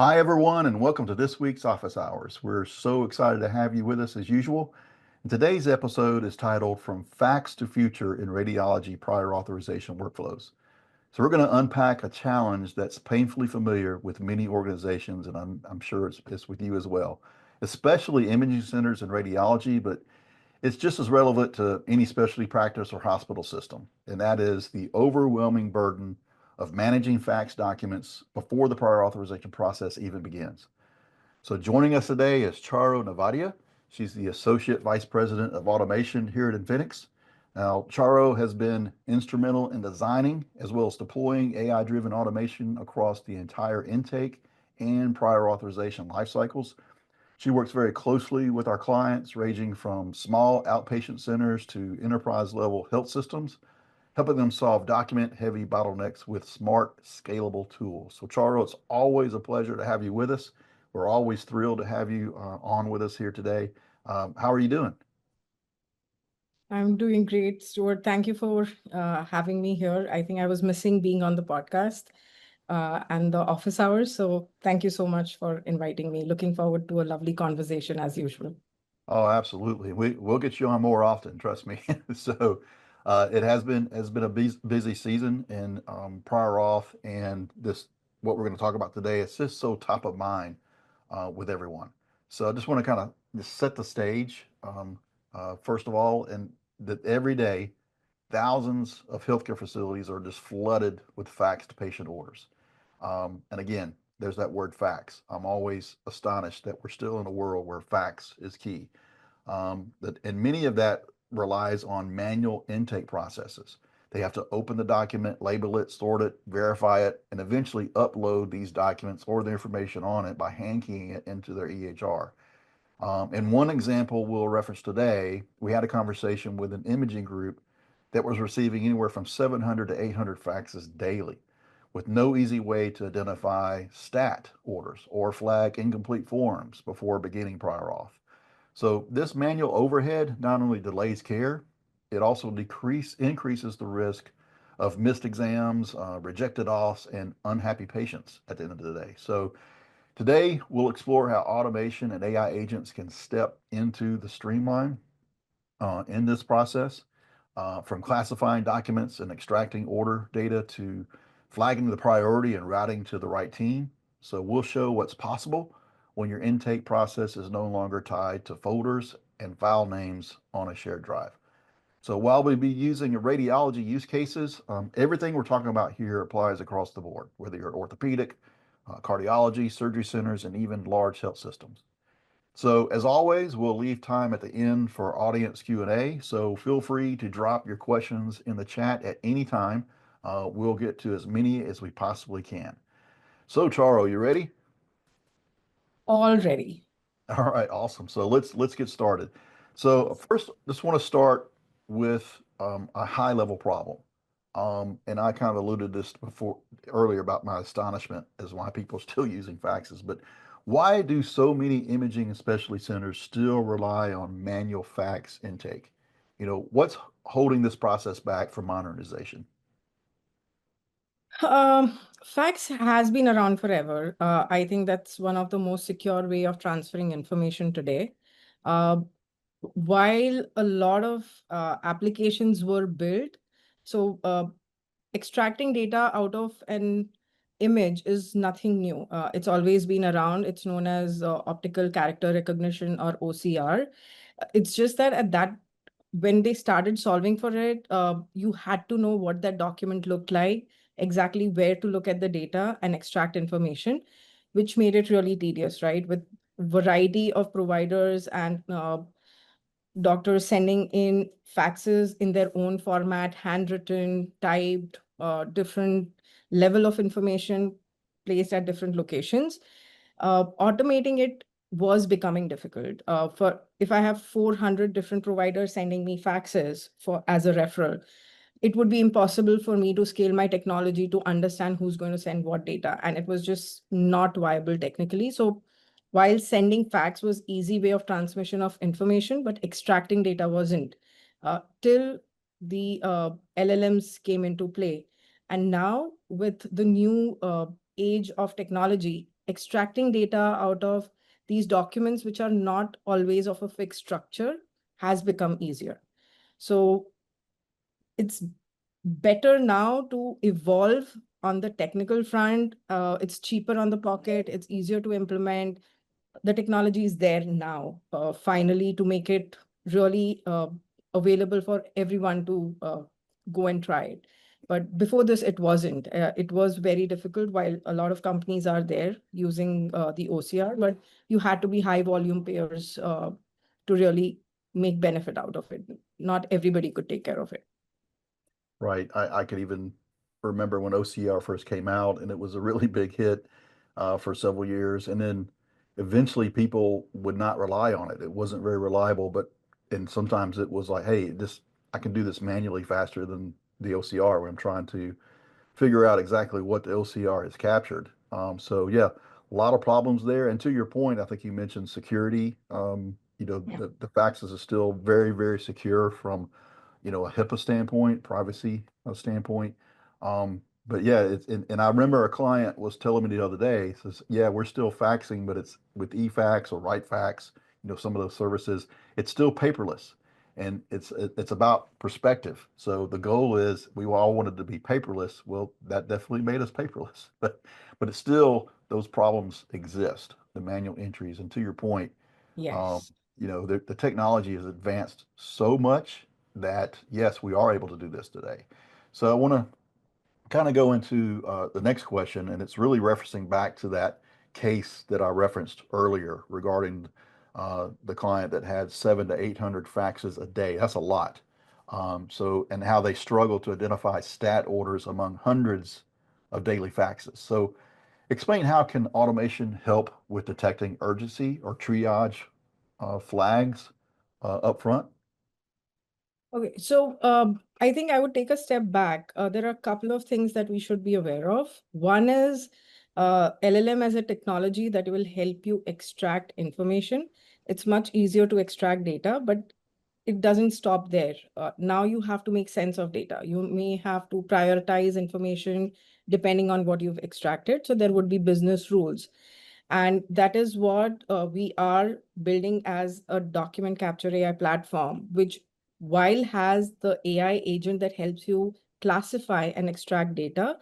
Hi, everyone, and welcome to this week's Office Hours. We're so excited to have you with us as usual. And today's episode is titled From Facts to Future in Radiology Prior Authorization Workflows. So, we're going to unpack a challenge that's painfully familiar with many organizations, and I'm sure it's with you as well, especially imaging centers and radiology, but it's just as relevant to any specialty practice or hospital system, and that is the overwhelming burden of managing fax documents before the prior authorization process even begins. So joining us today is Charo Navadia. She's the Associate Vice President of Automation here at Infinix. Now, Charo has been instrumental in designing as well as deploying AI-driven automation across the entire intake and prior authorization life cycles. She works very closely with our clients, ranging from small outpatient centers to enterprise level health systems, helping them solve document heavy bottlenecks with smart, scalable tools. So, Charo, it's always a pleasure to have you with us. We're always thrilled to have you on with us here today. How are you doing? I'm doing great, Stuart. Thank you for having me here. I think I was missing being on the podcast and the office hours. So thank you so much for inviting me. Looking forward to a lovely conversation as usual. Oh, absolutely. We'll get you on more often, trust me. So, it has been a busy season in prior auth, and this what we're going to talk about today. It's just so top of mind with everyone. So, I just want to kind of just set the stage first of all, and that every day thousands of healthcare facilities are just flooded with faxed patient orders. And again, there's that word fax. I'm always astonished that we're still in a world where fax is key. And many of that relies on manual intake processes. They have to open the document, label it, sort it, verify it, and eventually upload these documents or the information on it by hand keying it into their EHR. And one example we'll reference today, we had a conversation with an imaging group that was receiving anywhere from 700 to 800 faxes daily with no easy way to identify stat orders or flag incomplete forms before beginning prior auth. So this manual overhead not only delays care, it also increases the risk of missed exams, rejected auths, and unhappy patients at the end of the day. So today we'll explore how automation and AI agents can step into the streamline in this process, from classifying documents and extracting order data to flagging the priority and routing to the right team. So we'll show what's possible when your intake process is no longer tied to folders and file names on a shared drive. So while we'll be using radiology use cases, everything we're talking about here applies across the board, whether you're orthopedic, cardiology, surgery centers, and even large health systems. So as always, we'll leave time at the end for audience Q&A. So feel free to drop your questions in the chat at any time. We'll get to as many as we possibly can. So Charo, you ready? Already. All right, awesome. So let's get started. So Yes. first, just want to start with a high level problem. And I kind of alluded this before earlier about my astonishment as why people are still using faxes. But why do so many imaging and specialty centers still rely on manual fax intake? What's holding this process back from modernization? Fax has been around forever. I think that's one of the most secure way of transferring information today. Uh, while a lot of applications were built, so extracting data out of an image is nothing new. It's always been around. It's known as optical character recognition or OCR. It's just that at that when they started solving for it, you had to know what that document looked like, exactly where to look at the data and extract information, which made it really tedious, right? With variety of providers and doctors sending in faxes in their own format, handwritten, typed, different level of information placed at different locations. Automating it was becoming difficult. For if I have 400 different providers sending me faxes for as a referral, it would be impossible for me to scale my technology to understand who's going to send what data, and it was just not viable technically. So while sending fax was easy way of transmission of information, but extracting data wasn't, till the LLMs came into play. And now with the new age of technology, extracting data out of these documents, which are not always of a fixed structure, has become easier. So it's better now to evolve on the technical front. It's cheaper on the pocket. It's easier to implement. The technology is there now, finally, to make it really available for everyone to go and try it. But before this, it wasn't. It was very difficult. While a lot of companies are there using the OCR, but you had to be high volume payers to really make benefit out of it. Not everybody could take care of it. Right. I could even remember when OCR first came out, and it was a really big hit for several years. And then eventually people would not rely on it. It wasn't very reliable, and sometimes it was like, hey, I can do this manually faster than the OCR when I'm trying to figure out exactly what the OCR has captured. So yeah, a lot of problems there. And to your point, I think you mentioned security. Yeah. The faxes are still very, very secure from a HIPAA standpoint, privacy standpoint. But yeah, and I remember a client was telling me the other day, says, yeah, we're still faxing, but it's with eFax or WriteFax, some of those services, it's still paperless. And it's about perspective. So the goal is we all wanted to be paperless. Well, that definitely made us paperless, but it's still those problems exist, the manual entries. And to your point, um, Yes. the technology has advanced so much that yes, we are able to do this today. So I want to kind of go into the next question, and it's really referencing back to that case that I referenced earlier regarding the client that had 700 to 800 faxes a day. That's a lot. And how they struggle to identify stat orders among hundreds of daily faxes. So explain how can automation help with detecting urgency or triage flags up front? Okay, so I think I would take a step back. There are a couple of things that we should be aware of. One is LLM as a technology that will help you extract information. It's much easier to extract data, but it doesn't stop there. Now you have to make sense of data. You may have to prioritize information depending on what you've extracted. So there would be business rules. And that is what we are building as a document capture AI platform, which while has the AI agent that helps you classify and extract data,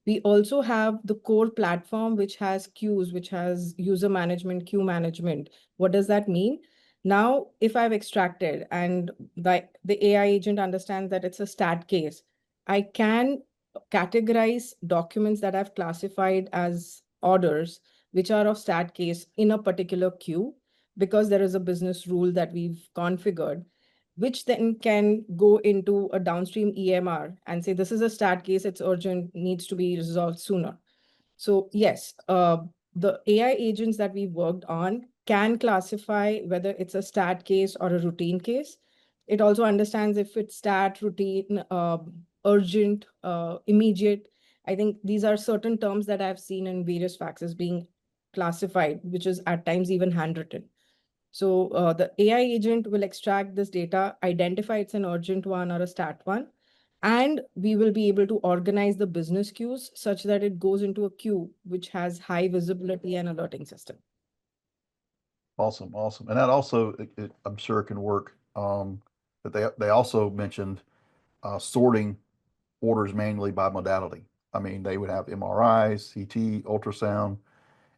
we also have the core platform, which has queues, which has user management, queue management. What does that mean? Now, if I've extracted and the AI agent understands that it's a stat case, I can categorize documents that I've classified as orders, which are of stat case in a particular queue, because there is a business rule that we've configured, which then can go into a downstream EMR and say, this is a stat case, it's urgent, needs to be resolved sooner. So yes, the AI agents that we worked on can classify whether it's a stat case or a routine case. It also understands if it's stat, routine, urgent, immediate. I think these are certain terms that I've seen in various faxes being classified, which is at times even handwritten. So the AI agent will extract this data, identify it's an urgent one or a stat one, and we will be able to organize the business queues such that it goes into a queue which has high visibility and alerting system. Awesome, awesome. And that also, I'm sure, can work. But they also mentioned sorting orders manually by modality. I mean, they would have MRIs, CT, ultrasound,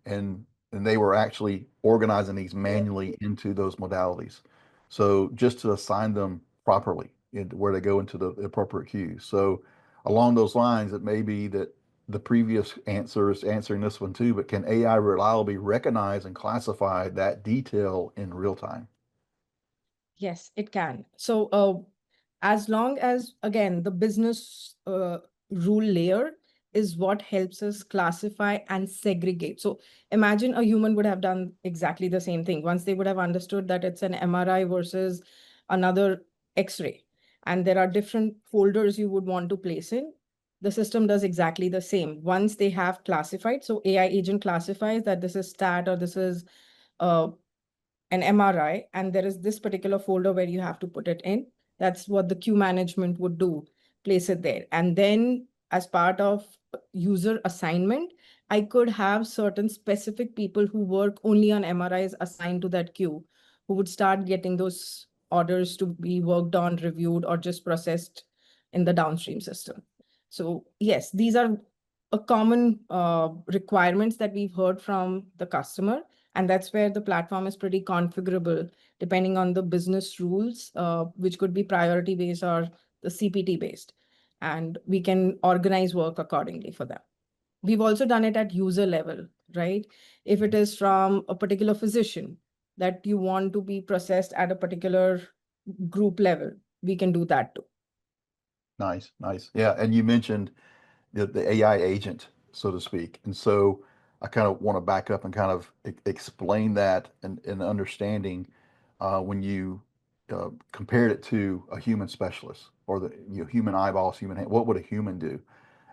and they were actually organizing these manually into those modalities. So just to assign them properly into where they go into the appropriate queues. So along those lines, it may be that the previous answer is answering this one too, but can AI reliably recognize and classify that detail in real time? Yes, it can. So as long as, again, the business rule layer is what helps us classify and segregate. So imagine a human would have done exactly the same thing. Once they would have understood that it's an MRI versus another X-ray, and there are different folders you would want to place in, the system does exactly the same. Once they have classified, so AI agent classifies that this is stat or this is uh, an MRI, and there is this particular folder where you have to put it in. That's what the queue management would do, place it there. And then as part of user assignment, I could have certain specific people who work only on MRIs assigned to that queue, who would start getting those orders to be worked on, reviewed, or just processed in the downstream system. So yes, these are a common requirements that we've heard from the customer. And that's where the platform is pretty configurable depending on the business rules, which could be priority based or the CPT based. And we can organize work accordingly for them. We've also done it at user level, right? If it is from a particular physician that you want to be processed at a particular group level, we can do that too. Nice, nice. Yeah, and you mentioned the AI agent, so to speak. And so I kind of want to back up and kind of explain that and understanding when you compared it to a human specialist or the human eyeballs, human hand, what would a human do?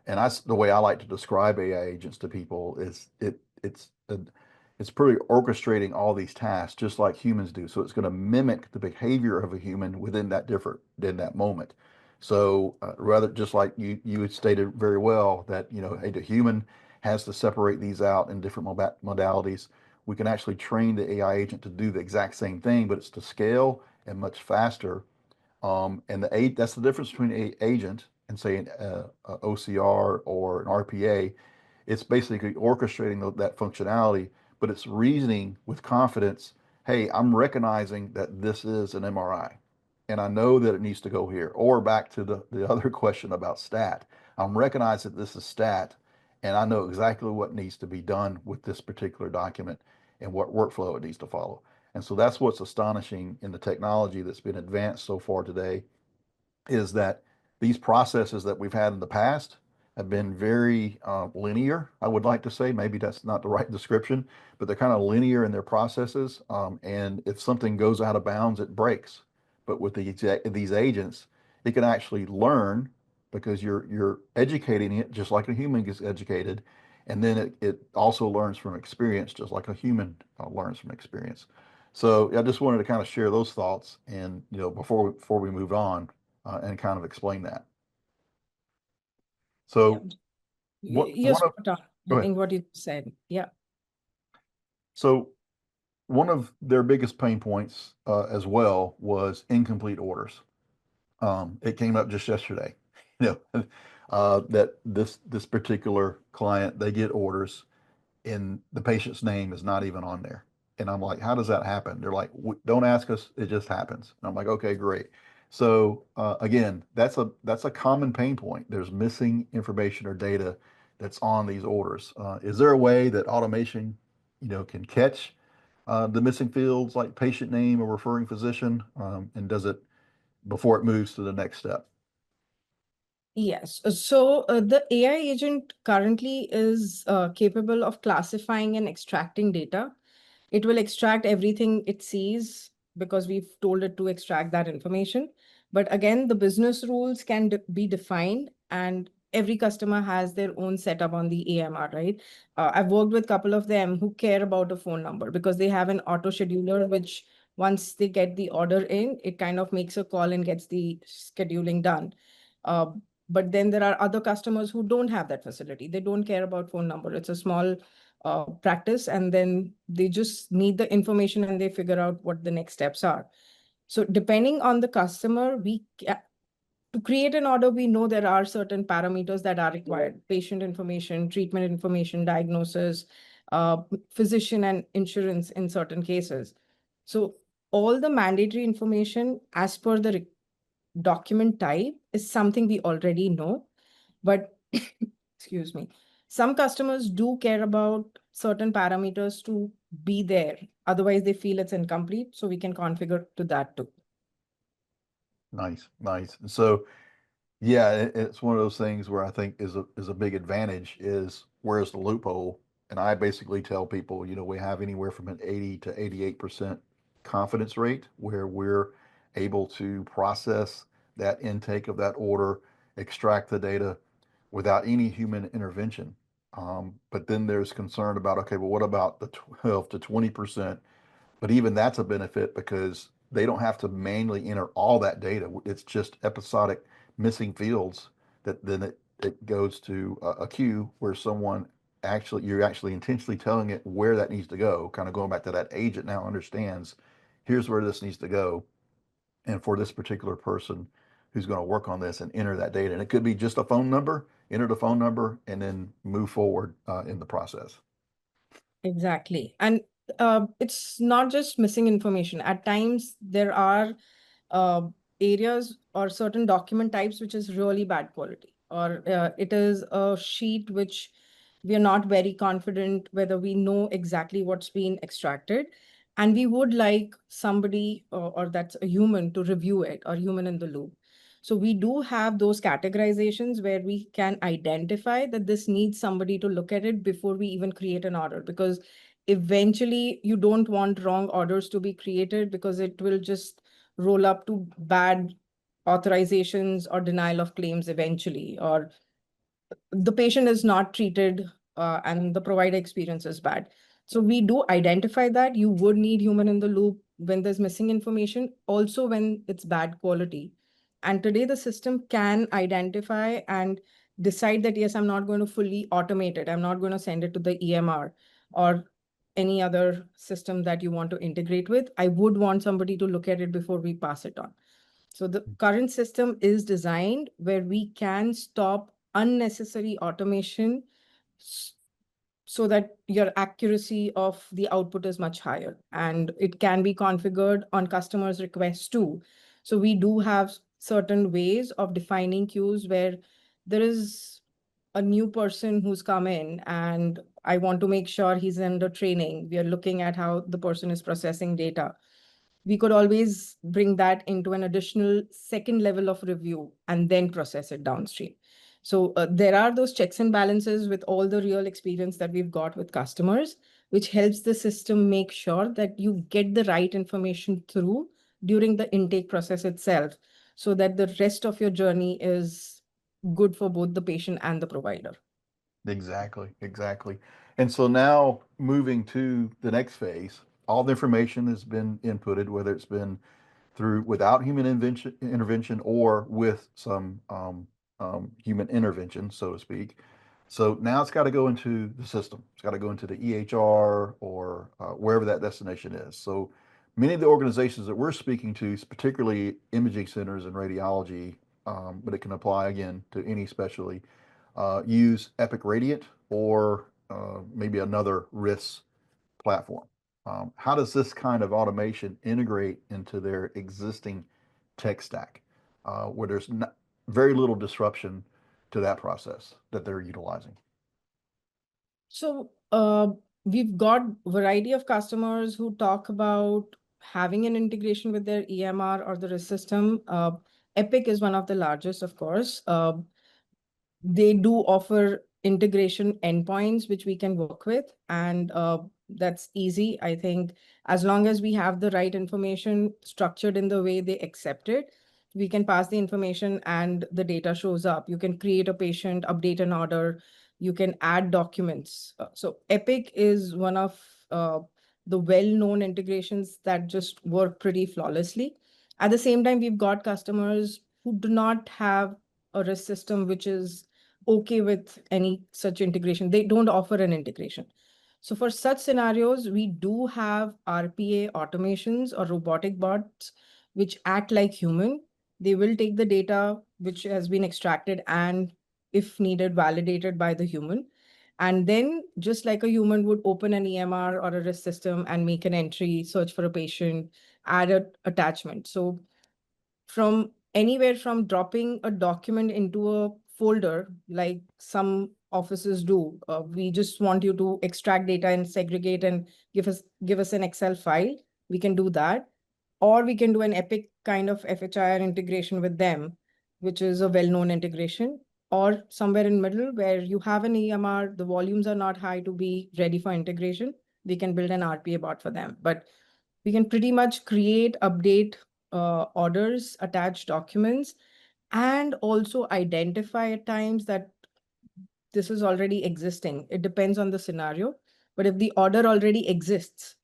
And that's the way I like to describe AI agents to people is it's pretty orchestrating all these tasks just like humans do. So it's going to mimic the behavior of a human within in that moment. So rather just like you had stated very well that hey, the human has to separate these out in different modalities. We can actually train the AI agent to do the exact same thing, but it's to scale and much faster and that's the difference between an agent and say a OCR or an RPA. It's basically orchestrating that functionality, but it's reasoning with confidence. Hey, I'm recognizing that this is an MRI, and I know that it needs to go here. Or back to the other question about stat. I'm recognizing that this is stat, and I know exactly what needs to be done with this particular document and what workflow it needs to follow. And so that's what's astonishing in the technology that's been advanced so far today is that these processes that we've had in the past have been very linear, I would like to say. Maybe that's not the right description, but they're kind of linear in their processes. And if something goes out of bounds, it breaks. But with these agents, it can actually learn because you're educating it just like a human gets educated. And then it also learns from experience, just like a human learns from experience. So I just wanted to kind of share those thoughts, and before we move on, and kind of explain that. Yeah. So You're one of spot on. go I ahead. think what you said. Yeah. So one of their biggest pain points as well was incomplete orders. It came up just yesterday, that this particular client, they get orders and the patient's name is not even on there. And I'm like, how does that happen? They're like, don't ask us, it just happens. And I'm like, okay, great. So again, that's a common pain point. There's missing information or data that's on these orders. Is there a way that automation, can catch the missing fields like patient name or referring physician, and does it before it moves to the next step? Yes. So the AI agent currently is capable of classifying and extracting data. It will extract everything it sees because we've told it to extract that information. But again, the business rules can be defined, and every customer has their own setup on the AMR, right? I've worked with a couple of them who care about a phone number because they have an auto scheduler, which once they get the order in, it kind of makes a call and gets the scheduling done. Uh, but then there are other customers who don't have that facility. They don't care about phone number. It's a small practice, and then they just need the information and they figure out what the next steps are. So depending on the customer, to create an order, we know there are certain parameters that are required: patient information, treatment information, diagnosis, uh, physician and insurance in certain cases. So all the mandatory information as per the document type is something we already know, but excuse me, some customers do care about certain parameters to be there. Otherwise, they feel it's incomplete. So we can configure to that too. Nice, nice. So yeah, it's one of those things where I think is a big advantage is where's the loophole? And I basically tell people, we have anywhere from an 80 to 88% confidence rate where we're able to process that intake of that order, extract the data without any human intervention. But then there's concern about, okay, well, what about the 12 to 20%? But even that's a benefit because they don't have to manually enter all that data. It's just episodic missing fields that then it goes to a queue where someone you're actually intentionally telling it where that needs to go, kind of going back to that agent now understands, here's where this needs to go. And for this particular person who's going to work on this and enter that data. And it could be just a phone number, enter the phone number, and then move forward in the process. Exactly. And it's not just missing information. At times, there are uh, areas or certain document types which is really bad quality, or it is a sheet which we are not very confident whether we know exactly what's been extracted. And we would like somebody or that's a human to review it, or human in the loop. So we do have those categorizations where we can identify that this needs somebody to look at it before we even create an order, because eventually you don't want wrong orders to be created, because it will just roll up to bad authorizations or denial of claims eventually, or the patient is not treated and the provider experience is bad. So we do identify that you would need human in the loop when there's missing information, also when it's bad quality. And today the system can identify and decide that, yes, I'm not going to fully automate it. I'm not going to send it to the EMR or any other system that you want to integrate with. I would want somebody to look at it before we pass it on. So the current system is designed where we can stop unnecessary automation so that your accuracy of the output is much higher, and it can be configured on customers' requests too. So we do have certain ways of defining queues where there is a new person who's come in and I want to make sure he's under training. We are looking at how the person is processing data. We could always bring that into an additional second level of review and then process it downstream. So there are those checks and balances with all the real experience that we've got with customers, which helps the system make sure that you get the right information through during the intake process itself, so that the rest of your journey is good for both the patient and the provider. Exactly, exactly. And so now moving to the next phase, all the information has been inputted, whether it's been through without human intervention or with some human intervention, so to speak. So now it's got to go into the system. It's got to go into the EHR or wherever that destination is. So many of the organizations that we're speaking to, particularly imaging centers and radiology, but it can apply again to any specialty, use Epic Radiant or maybe another RIS platform. How does this kind of automation integrate into their existing tech stack, where there's very little disruption to that process that they're utilizing? So we've got a variety of customers who talk about having an integration with their EMR or the RIS system. Epic is one of the largest, of course. They do offer integration endpoints which we can work with, and that's easy. I think as long as we have the right information structured in the way they accept it, we can pass the information and the data shows up. You can create a patient, update an order, you can add documents. So Epic is one of the well-known integrations that just work pretty flawlessly. At the same time, we've got customers who do not have a RIS system which is okay with any such integration. They don't offer an integration. So for such scenarios, we do have RPA automations or robotic bots which act like human. They will take the data which has been extracted and, if needed, validated by the human. And then, just like a human would open an EMR or a RIS system and make an entry, search for a patient, add an attachment. So from anywhere from dropping a document into a folder, like some offices do. We just want you to extract data and segregate and give us an Excel file. We can do that. Or we can do an Epic kind of FHIR integration with them, which is a well-known integration. Or somewhere in middle where you have an EMR, the volumes are not high to be ready for integration. We can build an RPA bot for them. But we can pretty much create, update orders, attach documents, and also identify at times that this is already existing. It depends on the scenario. But if the order already exists,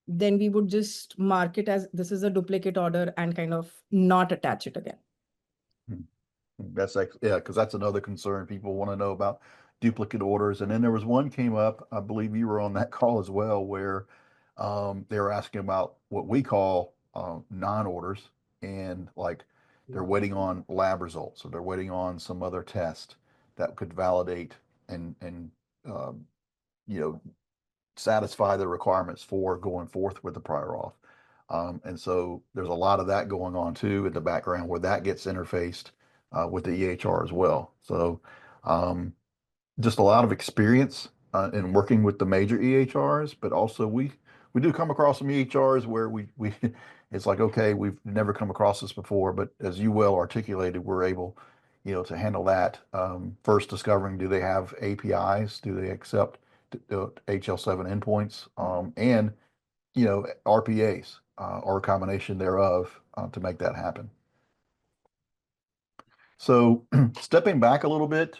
then we would just mark it as this is a duplicate order and kind of not attach it again. That's yeah, because that's another concern people want to know about. duplicate orders. And then there was one came up, I believe you were on that call as well, where they were asking about what we call non-orders, and like they're waiting on lab results or they're waiting on some other test that could validate and um, you know satisfy the requirements for going forth with the prior auth. And so there's a lot of that going on too in the background where that gets interfaced with the EHR as well. So um, just a lot of experience in working with the major EHRs, but also we do come across some EHRs where we it's like, okay, we've never come across this before, but as you well articulated, we're able, to handle that. First discovering, do they have APIs? Do they accept HL7 endpoints? And RPAs or a combination thereof to make that happen. So stepping back a little bit,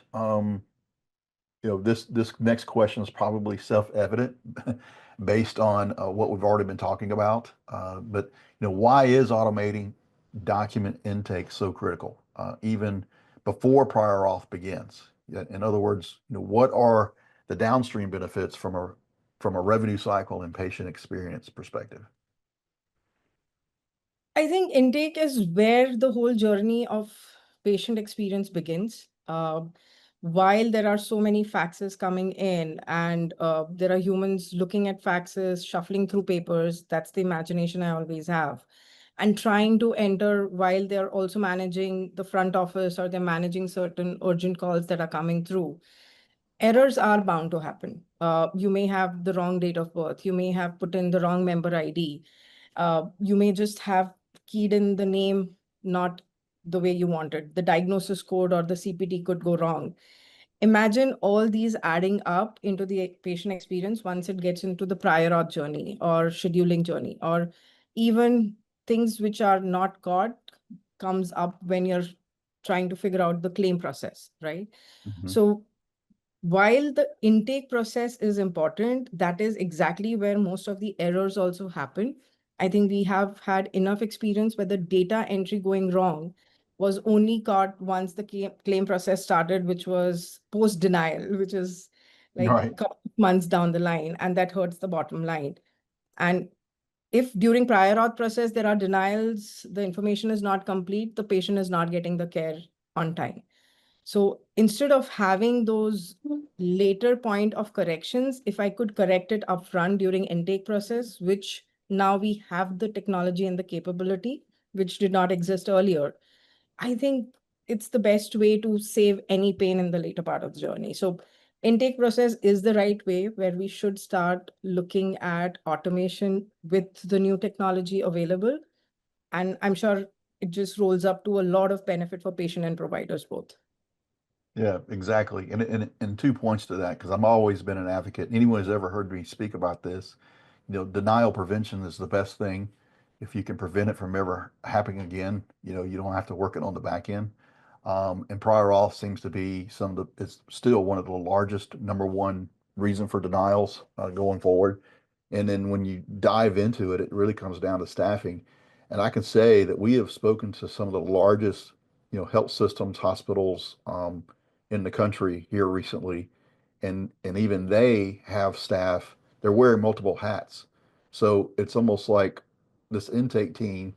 this next question is probably self-evident based on what we've already been talking about. But why is automating document intake so critical, even before prior auth begins? In other words, what are the downstream benefits from a revenue cycle and patient experience perspective? I think intake is where the whole journey of patient experience begins. While there are so many faxes coming in and there are humans looking at faxes, shuffling through papers, that's the imagination I always have, and trying to enter while they're also managing the front office or they're managing certain urgent calls that are coming through. Errors are bound to happen. You may have the wrong date of birth. You may have put in the wrong member ID. You may just have keyed in the name not the way you wanted. The diagnosis code or the CPT could go wrong. Imagine all these adding up into the patient experience once it gets into the prior auth journey or scheduling journey, or even things which are not caught comes up when you're trying to figure out the claim process, right? Mhm. So while the intake process is important, that is exactly where most of the errors also happen. I think we have had enough experience where the data entry going wrong was only caught once the claim process started, which was post denial, which is like Right. a couple of months down the line, and that hurts the bottom line. And if during prior auth process there are denials, the information is not complete, the patient is not getting the care on time. So instead of having those later point of corrections, if I could correct it upfront during intake process, which now we have the technology and the capability, which did not exist earlier, I think it's the best way to save any pain in the later part of the journey. So intake process is the right way where we should start looking at automation with the new technology available. And I'm sure it just rolls up to a lot of benefit for patient and providers both. Yeah, exactly. And 2 points to that, because I've always been an advocate. Anyone who's ever heard me speak about this, denial prevention is the best thing. If you can prevent it from ever happening again, you don't have to work it on the back end. And prior auth seems to be it's still one of the largest number one reason for denials going forward. And then when you dive into it, it really comes down to staffing. And I can say that we have spoken to some of the largest, health systems, hospitals in the country here recently, and even they have staff. They're wearing multiple hats, so it's almost like this intake team.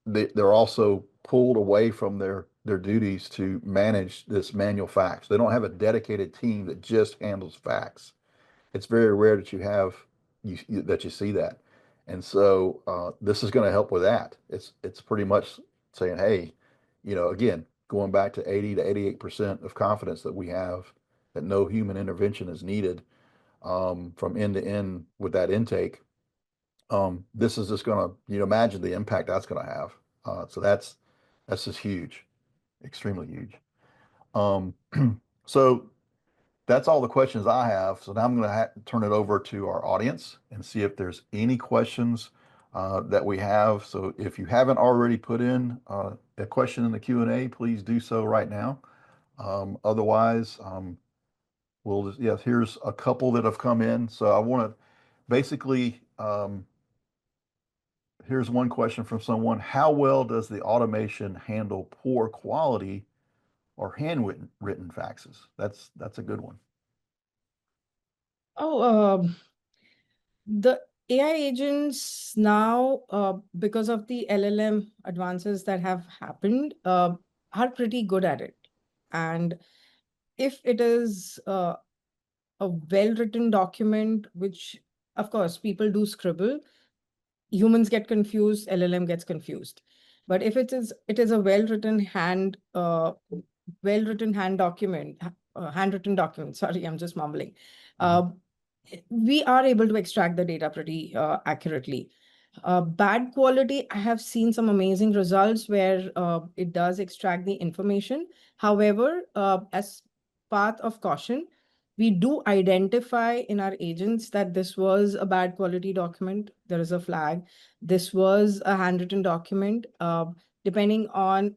They're also pulled away from their duties to manage this manual fax. They don't have a dedicated team that just handles fax. It's very rare that you see that. And so this is going to help with that. It's pretty much saying, hey, again, going back to 80 to 88% of confidence that we have that no human intervention is needed from end to end with that intake. This is just going to, imagine the impact that's going to have. So that's just huge, extremely huge. Um, so that's all the questions I have. So now I'm going to turn it over to our audience and see if there's any questions that we have. So if you haven't already put in a question in the Q&A, please do so right now. Otherwise, we'll just, yes, here's a couple that have come in. So I want to basically, here's one question from someone. How well does the automation handle poor quality or handwritten faxes? That's a good one. Oh, the AI agents now, because of the LLM advances that have happened, are pretty good at it. And if it is a well-written document, which of course people do scribble, humans get confused, LLM gets confused. But if it is a well-written hand document, handwritten document, sorry, I'm just mumbling. Mhm. Uh, we are able to extract the data pretty accurately. Bad quality, I have seen some amazing results where it does extract the information. However, as part of caution, we do identify in our agents that this was a bad quality document. There is a flag. This was a handwritten document. Depending on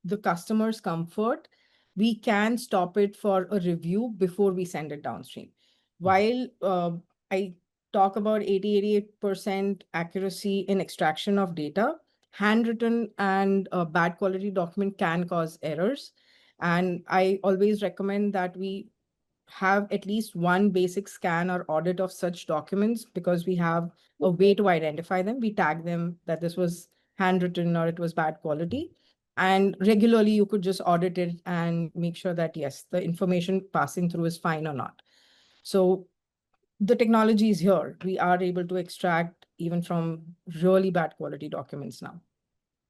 the customer's comfort, we can stop it for a review before we send it downstream. Mhm. While I talk about 88% accuracy in extraction of data, handwritten and a bad quality document can cause errors. And I always recommend that we have at least one basic scan or audit of such documents because we have a way to identify them. We tag them that this was handwritten or it was bad quality. And regularly, you could just audit it and make sure that, yes, the information passing through is fine or not. So the technology is here. We are able to extract even from really bad quality documents now.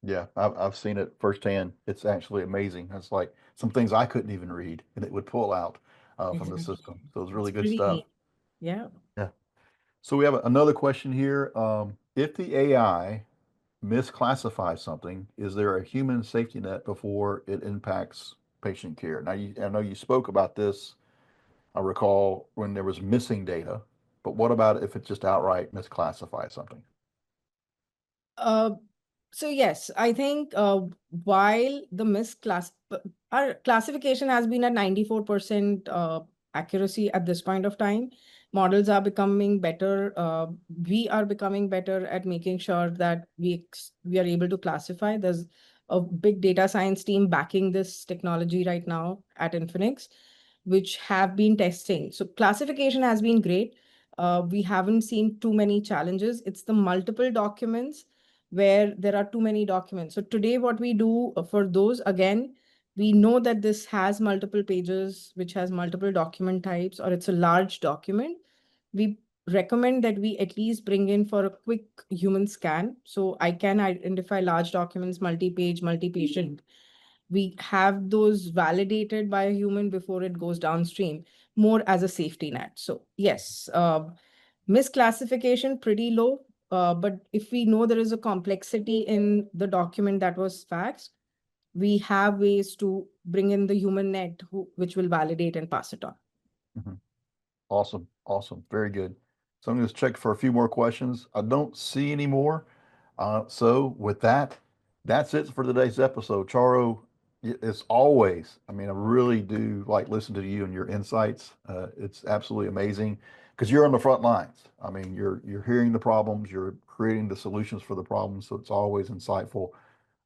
Yeah, I've seen it firsthand. It's actually amazing. It's like some things I couldn't even read, and it would pull out from the Exactly. system. So it's It's really good pretty stuff. neat. Yeah. Yeah. So we have another question here. If the AI misclassifies something, is there a human safety net before it impacts patient care? Now, I know you spoke about this, I recall, when there was missing data, but what about if it just outright misclassifies something? Uh, so yes, I think while the our classification has been at 94% accuracy at this point of time, models are becoming better. We are becoming better at making sure that we are able to classify. There's a big data science team backing this technology right now at Infinix, which have been testing. So classification has been great. We haven't seen too many challenges. It's the multiple documents where there are too many documents. So today what we do for those, again, we know that this has multiple pages, which has multiple document types, or it's a large document. We recommend that we at least bring in for a quick human scan. So I can identify large documents, multi-page, multi-patient. We have those validated by a human before it goes downstream, more as a safety net. So yes, misclassification pretty low. But if we know there is a complexity in the document that was faxed, we have ways to bring in the human net which will validate and pass it on. Mhm. Awesome. Awesome. Very good. So I'm going to check for a few more questions. I don't see any more. So with that, that's it for today's episode. Charo, it's always, I mean, I really do like listen to you and your insights. It's absolutely amazing because you're on the front lines. I mean, you're hearing the problems, you're creating the solutions for the problems. So it's always insightful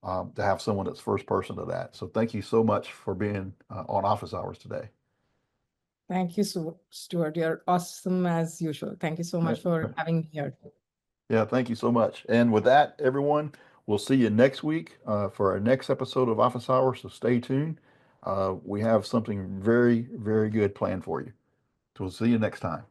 to have someone that's first person to that. So thank you so much for being on Office Hours today. Thank you, Stuart. You're awesome as usual. Thank you so much for having me here. Yeah, thank you so much. And with that, everyone, we'll see you next week for our next episode of Office Hours. So stay tuned. We have something very, very good planned for you. So we'll see you next time.